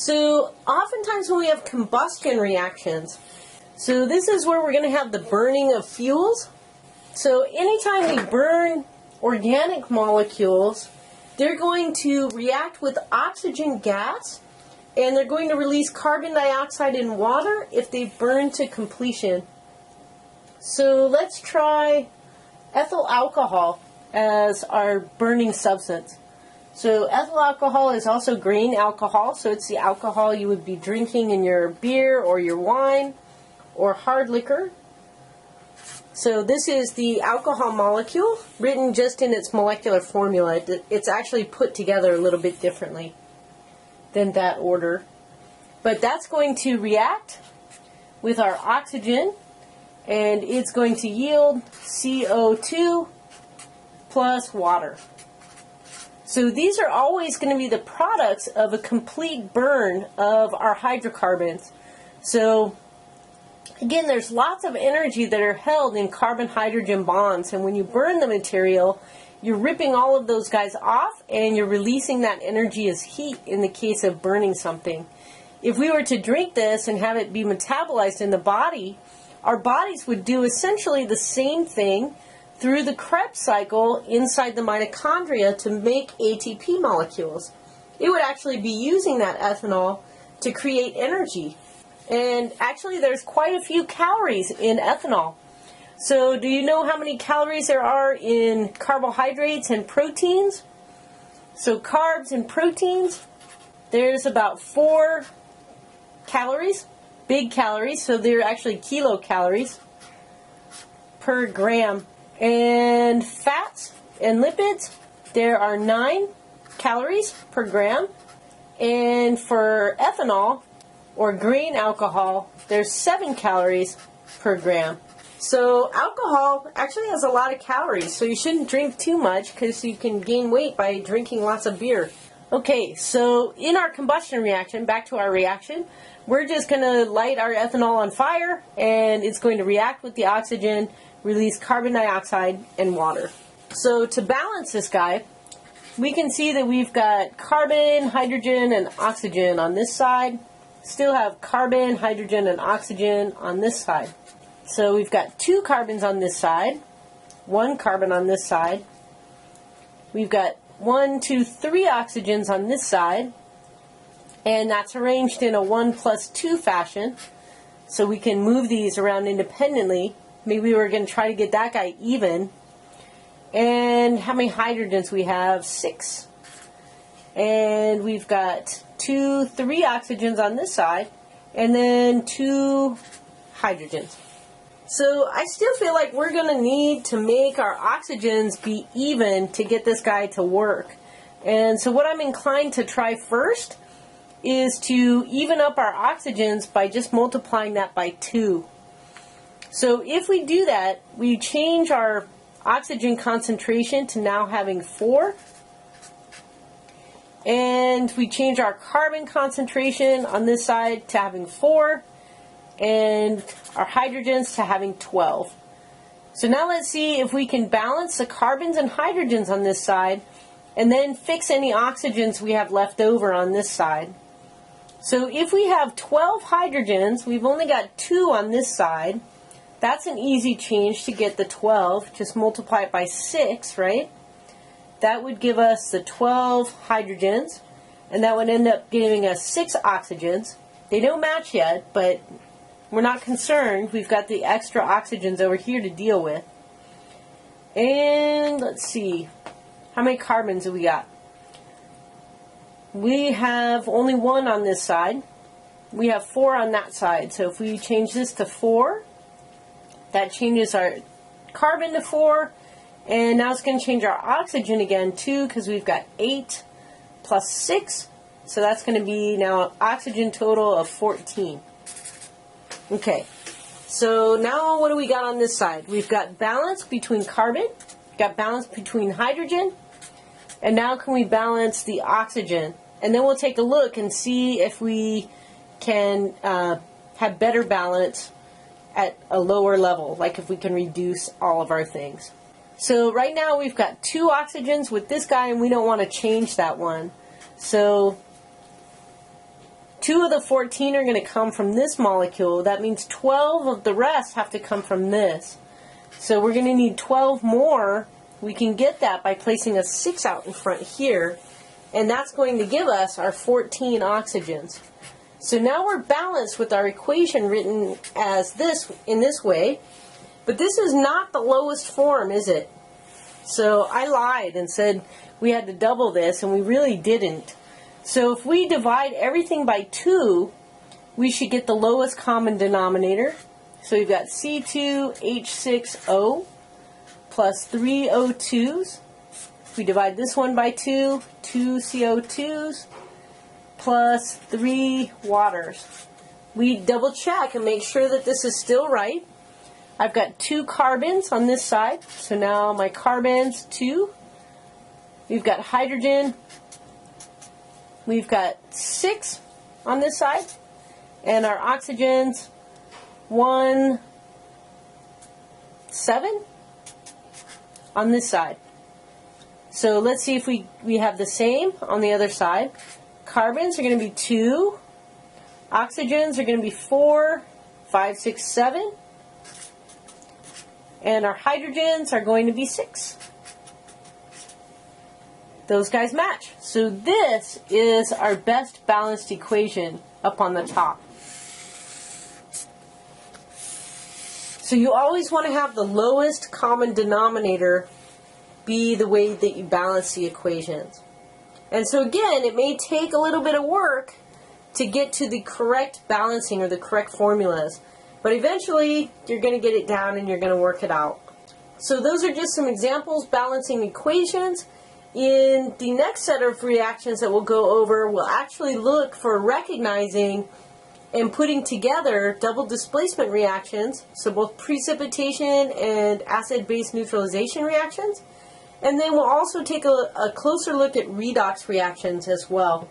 So oftentimes when we have combustion reactions, so this is where we're going to have the burning of fuels. So anytime we burn organic molecules, they're going to react with oxygen gas, and they're going to release carbon dioxide and water if they burn to completion. So let's try ethyl alcohol as our burning substance. So ethyl alcohol is also grain alcohol, so it's the alcohol you would be drinking in your beer or your wine or hard liquor. So this is the alcohol molecule, written just in its molecular formula. It's actually put together a little bit differently than that order. But that's going to react with our oxygen, and it's going to yield CO2 plus water. So these are always going to be the products of a complete burn of our hydrocarbons. So again, there's lots of energy that are held in carbon-hydrogen bonds, and when you burn the material, you're ripping all of those guys off, and you're releasing that energy as heat in the case of burning something. If we were to drink this and have it be metabolized in the body, our bodies would do essentially the same thing through the Krebs cycle inside the mitochondria to make ATP molecules. It would actually be using that ethanol to create energy. And actually there's quite a few calories in ethanol. So do you know how many calories there are in carbohydrates and proteins? So carbs and proteins, there's about 4 calories, big calories, so they're actually kilocalories per gram. And fats and lipids, there are 9 calories per gram. And for ethanol, or grain alcohol, there's 7 calories per gram. So alcohol actually has a lot of calories, so you shouldn't drink too much because you can gain weight by drinking lots of beer. Okay, so in our combustion reaction, back to our reaction, we're just going to light our ethanol on fire, and it's going to react with the oxygen, release carbon dioxide and water. So to balance this guy, we can see that we've got carbon, hydrogen, and oxygen on this side. Still have carbon, hydrogen, and oxygen on this side. So we've got 2 carbons on this side, 1 carbon on this side. We've got 1, 2, 3 oxygens on this side, and that's arranged in a 1 plus 2 fashion. So we can move these around independently. Maybe we're going to try to get that guy even. And how many hydrogens we have? 6. And we've got 2, 3 oxygens on this side, and then 2 hydrogens. So I still feel like we're going to need to make our oxygens be even to get this guy to work. And so what I'm inclined to try first is to even up our oxygens by just multiplying that by 2. So if we do that, we change our oxygen concentration to now having 4. And we change our carbon concentration on this side to having 4. And our hydrogens to having 12. So now let's see if we can balance the carbons and hydrogens on this side, and then fix any oxygens we have left over on this side. So if we have 12 hydrogens, we've only got 2 on this side. That's an easy change to get the 12. Just multiply it by 6, right? That would give us the 12 hydrogens, and that would end up giving us 6 oxygens. They don't match yet, but we're not concerned. We've got the extra oxygens over here to deal with. And let's see, how many carbons do we got? We have only 1 on this side. We have 4 on that side. So if we change this to 4, that changes our carbon to 4. And now it's going to change our oxygen again too, because we've got 8 plus 6. So that's going to be now an oxygen total of 14. Okay, so now what do we got on this side? We've got balance between carbon, got balance between hydrogen, and now can we balance the oxygen? And then we'll take a look and see if we can have better balance at a lower level, like if we can reduce all of our things. So right now we've got 2 oxygens with this guy, and we don't want to change that one. So 2 of the 14 are going to come from this molecule. That means 12 of the rest have to come from this. So we're going to need 12 more. We can get that by placing a 6 out in front here. And that's going to give us our 14 oxygens. So now we're balanced with our equation written as this, in this way. But this is not the lowest form, is it? So I lied and said we had to double this, and we really didn't. So if we divide everything by 2, we should get the lowest common denominator. So we've got C2H6O plus 3 O2s. If we divide this one by 2, 2 CO2s plus 3 waters. We double check and make sure that this is still right. I've got 2 carbons on this side, so now my carbons 2. We've got hydrogen. We've got 6 on this side, and our oxygens 1, 7 on this side. So let's see if we have the same on the other side. Carbons are going to be 2. Oxygens are going to be 4, 5, 6, 7. And our hydrogens are going to be 6. Those guys match. So this is our best balanced equation up on the top. So you always want to have the lowest common denominator be the way that you balance the equations. And so again, it may take a little bit of work to get to the correct balancing or the correct formulas. But eventually, you're going to get it down and you're going to work it out. So those are just some examples balancing equations. In the next set of reactions that we'll go over, we'll actually look for recognizing and putting together double displacement reactions, so both precipitation and acid-base neutralization reactions. And then we'll also take a closer look at redox reactions as well.